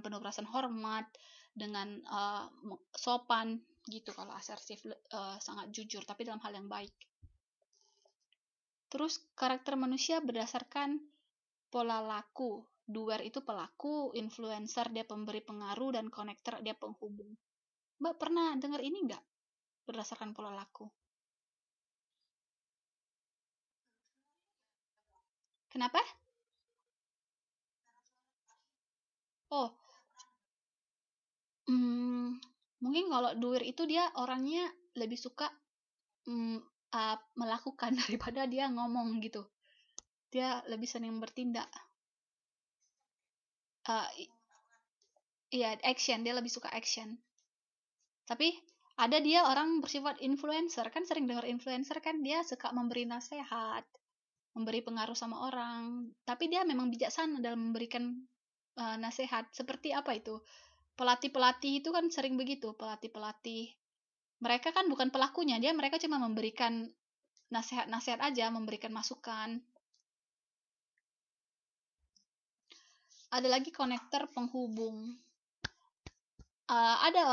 penuh perasaan hormat, dengan sopan gitu. Kalau asertif sangat jujur tapi dalam hal yang baik. Terus karakter manusia berdasarkan pola laku. Doer itu pelaku, influencer dia pemberi pengaruh, dan connector dia penghubung. Mbak pernah dengar ini nggak? Berdasarkan pola laku. Kenapa? Oh, mungkin kalau doer itu dia orangnya lebih suka melakukan daripada dia ngomong gitu. Dia lebih sering bertindak. Iya, action, dia lebih suka action. Tapi ada dia orang bersifat influencer, kan sering dengar influencer kan, dia suka memberi nasihat, memberi pengaruh sama orang, tapi dia memang bijaksana dalam memberikan nasihat. Seperti apa itu? Pelatih-pelatih itu kan sering begitu, pelatih-pelatih. Mereka kan bukan pelakunya, mereka cuma memberikan nasihat-nasihat aja, memberikan masukan. Ada lagi konektor penghubung. Ada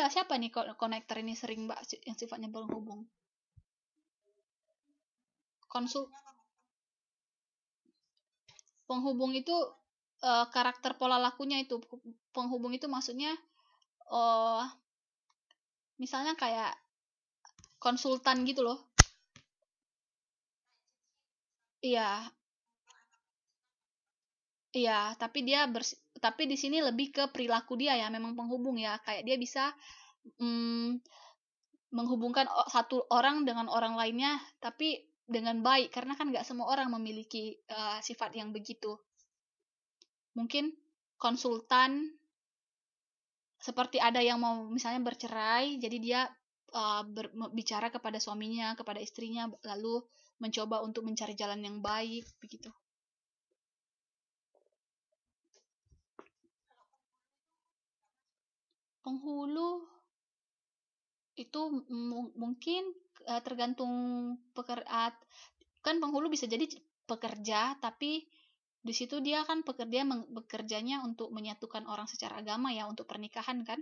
siapa nih konektor ini sering Mbak yang sifatnya penghubung? Penghubung itu karakter pola lakunya itu. Penghubung itu maksudnya misalnya kayak konsultan gitu loh. Iya. Iya, tapi di sini lebih ke perilaku dia ya, memang penghubung ya. Kayak dia bisa menghubungkan satu orang dengan orang lainnya, tapi dengan baik, karena kan nggak semua orang memiliki sifat yang begitu. Mungkin konsultan, seperti ada yang mau misalnya bercerai, jadi dia bicara kepada suaminya, kepada istrinya, lalu mencoba untuk mencari jalan yang baik, begitu. Penghulu itu mungkin tergantung kan penghulu bisa jadi pekerja, tapi di situ dia kan bekerjanya untuk menyatukan orang secara agama ya, untuk pernikahan kan.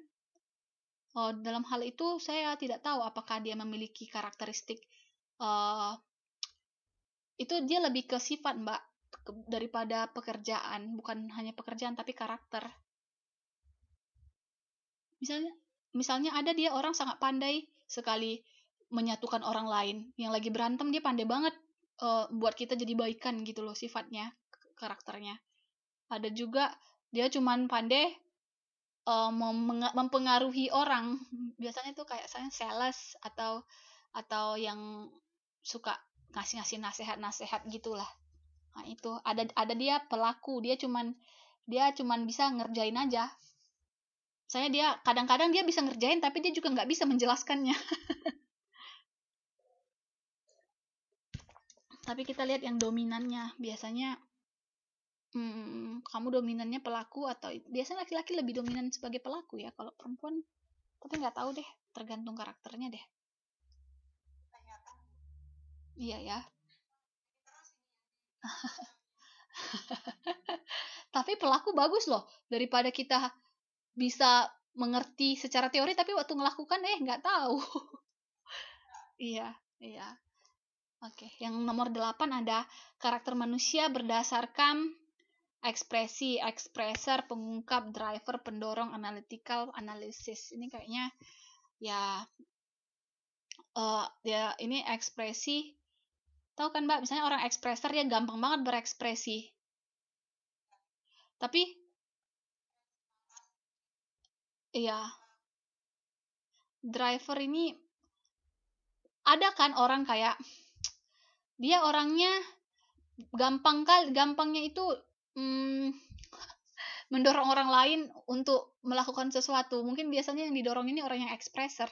Dalam hal itu saya tidak tahu apakah dia memiliki karakteristik itu. Dia lebih ke sifat Mbak daripada pekerjaan, bukan hanya pekerjaan tapi karakter. Misalnya ada dia orang sangat pandai sekali menyatukan orang lain, yang lagi berantem dia pandai banget buat kita jadi baikan gitu loh, sifatnya, karakternya. Ada juga dia cuman pandai mempengaruhi orang, biasanya tuh kayak saya sales atau yang suka ngasih nasihat gitulah. Nah itu ada dia pelaku, dia cuman bisa ngerjain aja. Saya dia kadang-kadang dia bisa ngerjain tapi dia juga nggak bisa menjelaskannya. Tapi kita lihat yang dominannya, biasanya kamu dominannya pelaku, atau biasanya laki-laki lebih dominan sebagai pelaku ya, kalau perempuan tapi nggak tahu deh, tergantung karakternya deh. Iya ya. Tapi pelaku bagus loh, daripada kita bisa mengerti secara teori tapi waktu melakukan nggak tahu. Iya, iya. Oke, yang nomor 8 ada karakter manusia berdasarkan ekspresi, ekspreser, pengungkap, driver, pendorong, analytical, analisis. Ini kayaknya ya ini ekspresi. Tahu kan Mbak, misalnya orang ekspreser dia gampang banget berekspresi. Tapi iya, driver ini ada kan orang kayak Dia orangnya gampangnya itu mm, mendorong orang lain untuk melakukan sesuatu. Mungkin biasanya yang didorong ini orang yang ekspreser.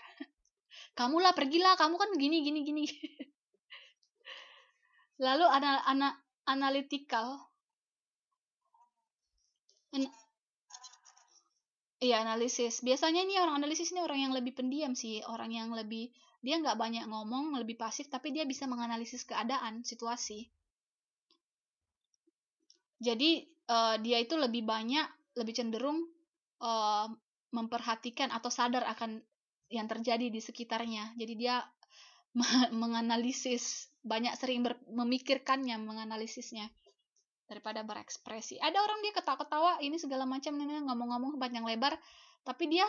Kamu lah, pergilah, kamu kan gini gini gini. Lalu analytical. Iya, analisis. Biasanya ini orang analisis ini orang yang lebih pendiam sih, orang yang lebih dia nggak banyak ngomong, lebih pasif, tapi dia bisa menganalisis keadaan, situasi. Jadi dia itu lebih banyak, lebih cenderung uh, memperhatikan atau sadar akan yang terjadi di sekitarnya. Jadi dia menganalisis, banyak sering memikirkannya, menganalisisnya daripada berekspresi. Ada orang dia ketawa-ketawa ini segala macam, ngomong-ngomong panjang lebar, tapi dia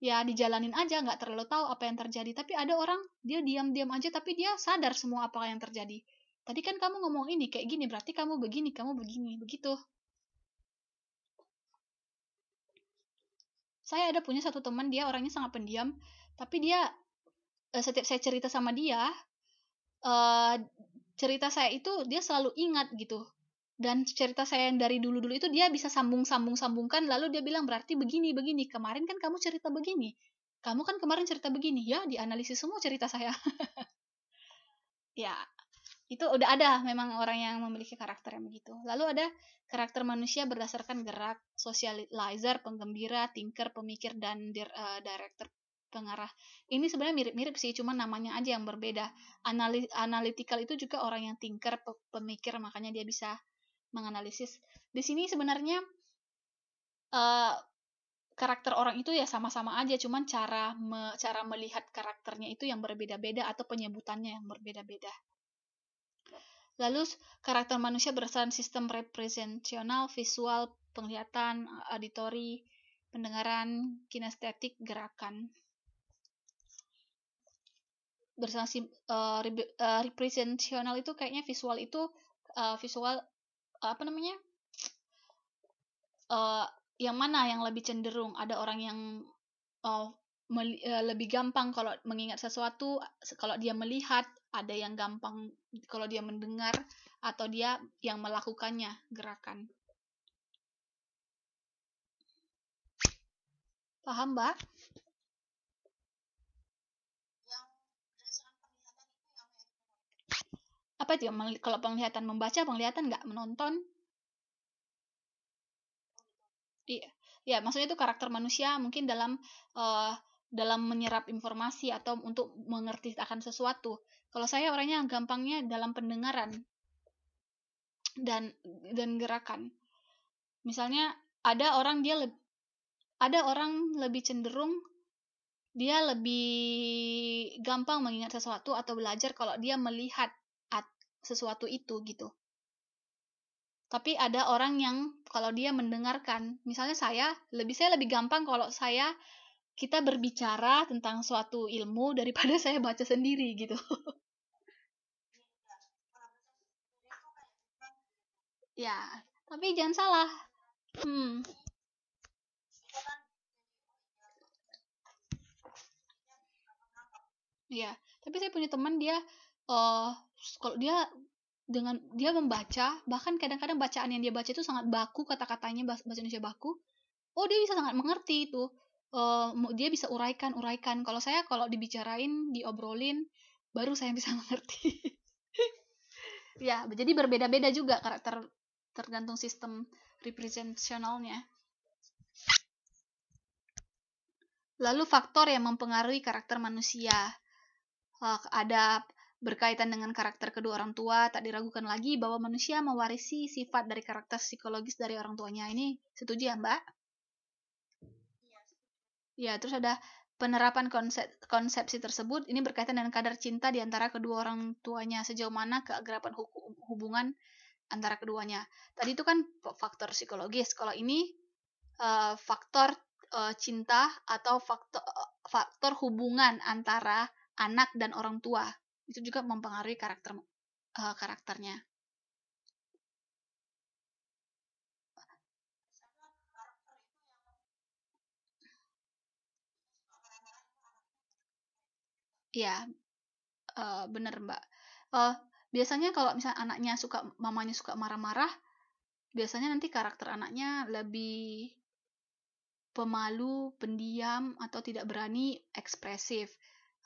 ya dijalanin aja, nggak terlalu tahu apa yang terjadi. Tapi ada orang dia diam-diam aja, tapi dia sadar semua apa yang terjadi. Tadi kan kamu ngomong ini kayak gini, berarti kamu begini, begitu. Saya ada punya satu teman, dia orangnya sangat pendiam, tapi dia setiap saya cerita sama dia, cerita saya itu dia selalu ingat gitu. Dan cerita saya yang dari dulu-dulu itu dia bisa sambungkan, lalu dia bilang berarti begini, kemarin kan kamu cerita begini, kamu kan kemarin cerita begini, ya dianalisis semua cerita saya. Ya, itu udah ada memang orang yang memiliki karakter yang begitu. Lalu ada karakter manusia berdasarkan gerak, socializer, penggembira, thinker, pemikir, dan director, pengarah. Ini sebenarnya mirip-mirip sih, cuma namanya aja yang berbeda. Analytical itu juga orang yang thinker, pemikir, makanya dia bisa menganalisis. Di sini sebenarnya uh, karakter orang itu ya sama-sama aja, cuman cara melihat karakternya itu yang berbeda-beda atau penyebutannya yang berbeda-beda. Lalu karakter manusia berdasarkan sistem representasional, visual, penglihatan, auditori, pendengaran, kinestetik, gerakan. Berdasarkan representasional itu kayaknya visual itu visual apa namanya? Yang mana yang lebih cenderung? Ada orang yang lebih gampang kalau mengingat sesuatu kalau dia melihat, ada yang gampang kalau dia mendengar, atau dia yang melakukannya gerakan. Paham, Mbak? Apa itu? Kalau penglihatan membaca, penglihatan nggak menonton? Iya, ya maksudnya itu karakter manusia mungkin dalam menyerap informasi atau untuk mengerti akan sesuatu. Kalau saya orangnya gampangnya dalam pendengaran dan gerakan. Misalnya ada orang lebih cenderung dia lebih gampang mengingat sesuatu atau belajar kalau dia melihat sesuatu itu gitu. Tapi ada orang yang kalau dia mendengarkan, misalnya saya lebih gampang kalau kita berbicara tentang suatu ilmu daripada saya baca sendiri gitu. Ya, tapi jangan salah. Hmm, ya. Tapi saya punya teman dia kalau dia membaca, bahkan kadang-kadang bacaan yang dia baca itu sangat baku, kata-katanya bahasa Indonesia baku. Oh, dia bisa sangat mengerti itu. Dia bisa uraikan. Kalau saya kalau dibicarain, diobrolin, baru saya bisa mengerti. Ya, jadi berbeda-beda juga karakter tergantung sistem representasionalnya. Lalu faktor yang mempengaruhi karakter manusia. Ada berkaitan dengan karakter kedua orang tua, tak diragukan lagi bahwa manusia mewarisi sifat dari karakter psikologis dari orang tuanya. Ini setuju ya, Mbak? Ya, terus ada penerapan konsepsi tersebut ini berkaitan dengan kadar cinta di antara kedua orang tuanya, sejauh mana keakraban hubungan antara keduanya. Tadi itu kan faktor psikologis. Kalau ini faktor cinta atau faktor hubungan antara anak dan orang tua. Itu juga mempengaruhi karakternya. Ya, benar Mbak. Biasanya kalau misalnya mamanya suka marah-marah, biasanya nanti karakter anaknya lebih pemalu, pendiam, atau tidak berani ekspresif.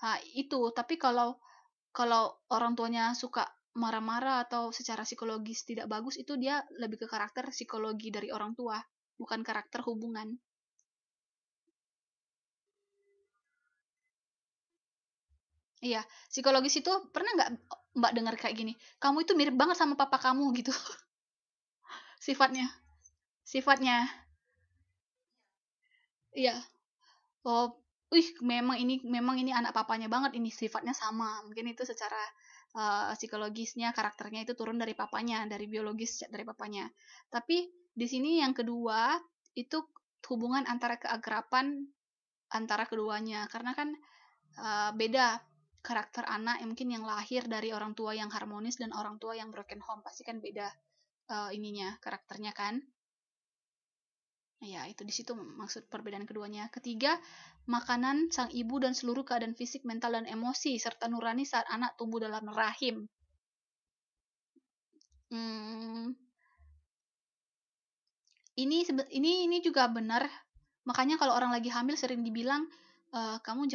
Nah, itu. Tapi kalau orang tuanya suka marah-marah atau secara psikologis tidak bagus, itu dia lebih ke karakter psikologi dari orang tua, bukan karakter hubungan. Iya, psikologis itu pernah nggak Mbak dengar kayak gini? Kamu itu mirip banget sama papa kamu gitu. Sifatnya. Sifatnya. Iya. Oh, memang ini anak papanya banget, ini sifatnya sama. Mungkin itu secara psikologisnya, karakternya itu turun dari papanya, dari biologis dari papanya. Tapi di sini yang kedua itu hubungan antara keakraban antara keduanya, karena kan beda karakter anak yang mungkin yang lahir dari orang tua yang harmonis dan orang tua yang broken home, pasti kan beda ininya karakternya kan. Ya, itu di situ maksud perbedaan keduanya. Ketiga, makanan sang ibu dan seluruh keadaan fisik, mental, dan emosi serta nurani saat anak tumbuh dalam rahim. Hmm, ini juga benar. Makanya kalau orang lagi hamil sering dibilang, kamu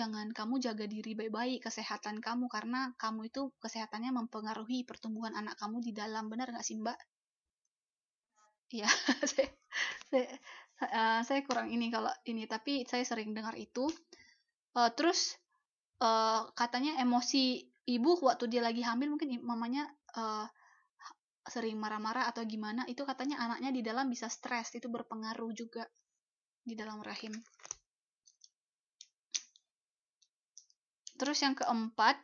jaga diri baik-baik, kesehatan kamu, karena kamu itu kesehatannya mempengaruhi pertumbuhan anak kamu di dalam. Benar nggak sih, Mbak? Iya, saya, saya, saya kurang ini kalau ini, tapi saya sering dengar itu. Terus katanya emosi ibu waktu dia lagi hamil, mungkin mamanya sering marah-marah atau gimana, itu katanya anaknya di dalam bisa stres, itu berpengaruh juga di dalam rahim. Terus yang keempat,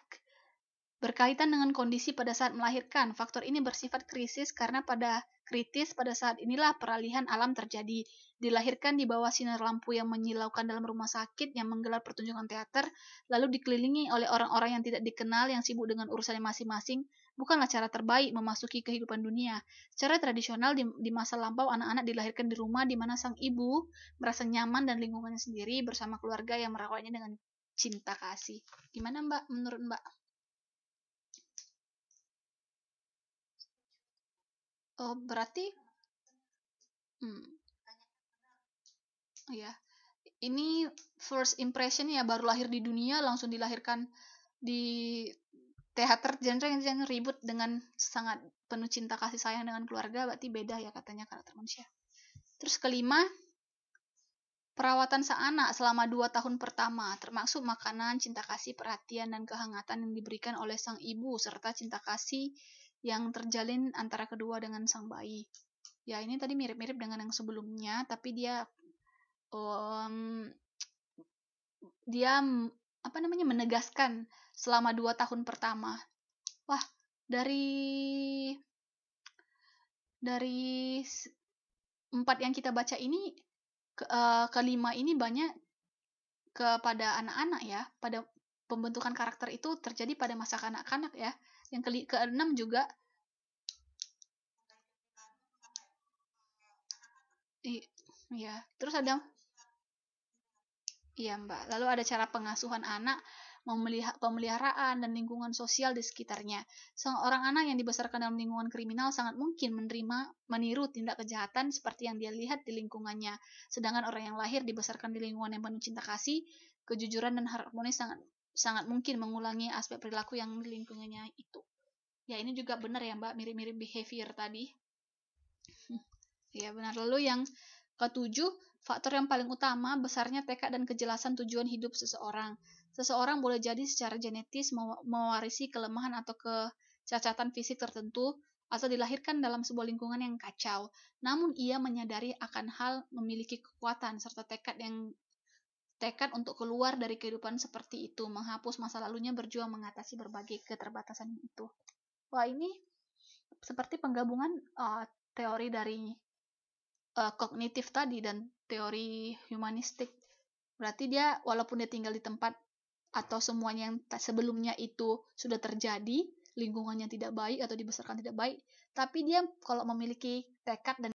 berkaitan dengan kondisi pada saat melahirkan. Faktor ini bersifat kritis karena pada saat inilah peralihan alam terjadi. Dilahirkan di bawah sinar lampu yang menyilaukan dalam rumah sakit yang menggelar pertunjukan teater, lalu dikelilingi oleh orang-orang yang tidak dikenal yang sibuk dengan urusannya masing-masing, bukanlah cara terbaik memasuki kehidupan dunia. Secara tradisional di masa lampau, anak-anak dilahirkan di rumah di mana sang ibu merasa nyaman dan lingkungannya sendiri bersama keluarga yang merawatnya dengan cinta kasih. Gimana Mbak, menurut Mbak? Oh, berarti, hmm, ya, ini first impression ya, baru lahir di dunia langsung dilahirkan di teater, genre ribut dengan sangat penuh cinta kasih sayang dengan keluarga, berarti beda ya katanya karakter manusia. Terus kelima, perawatan sang anak selama 2 tahun pertama, termasuk makanan, cinta kasih, perhatian, dan kehangatan yang diberikan oleh sang ibu, serta cinta kasih yang terjalin antara kedua dengan sang bayi. Ya, ini tadi mirip-mirip dengan yang sebelumnya, tapi um, dia apa namanya menegaskan selama 2 tahun pertama. Wah, dari dari 4 yang kita baca ini, kelima ini banyak kepada anak-anak ya, pada pembentukan karakter itu terjadi pada masa kanak-kanak ya. Yang keenam juga, iya. Terus ada, iya Mbak. Lalu ada cara pengasuhan anak, pemeliharaan, dan lingkungan sosial di sekitarnya. Seorang anak yang dibesarkan dalam lingkungan kriminal sangat mungkin meniru tindak kejahatan seperti yang dia lihat di lingkungannya. Sedangkan orang yang lahir dibesarkan di lingkungan yang penuh cinta kasih, kejujuran, dan harmonis sangat mungkin mengulangi aspek perilaku yang di lingkungannya itu. Ya, ini juga benar ya Mbak, mirip-mirip behavior tadi. Ya, benar. Lalu yang ketujuh, faktor yang paling utama besarnya tekad dan kejelasan tujuan hidup seseorang. Seseorang boleh jadi secara genetis mewarisi kelemahan atau kecacatan fisik tertentu, atau dilahirkan dalam sebuah lingkungan yang kacau. Namun ia menyadari akan hal memiliki kekuatan serta tekad untuk keluar dari kehidupan seperti itu, menghapus masa lalunya, berjuang mengatasi berbagai keterbatasan itu. Wah, ini seperti penggabungan teori dari kognitif tadi dan teori humanistik. Berarti dia walaupun dia tinggal di tempat atau semuanya yang sebelumnya itu sudah terjadi, lingkungannya tidak baik atau dibesarkan tidak baik, tapi dia kalau memiliki tekad dan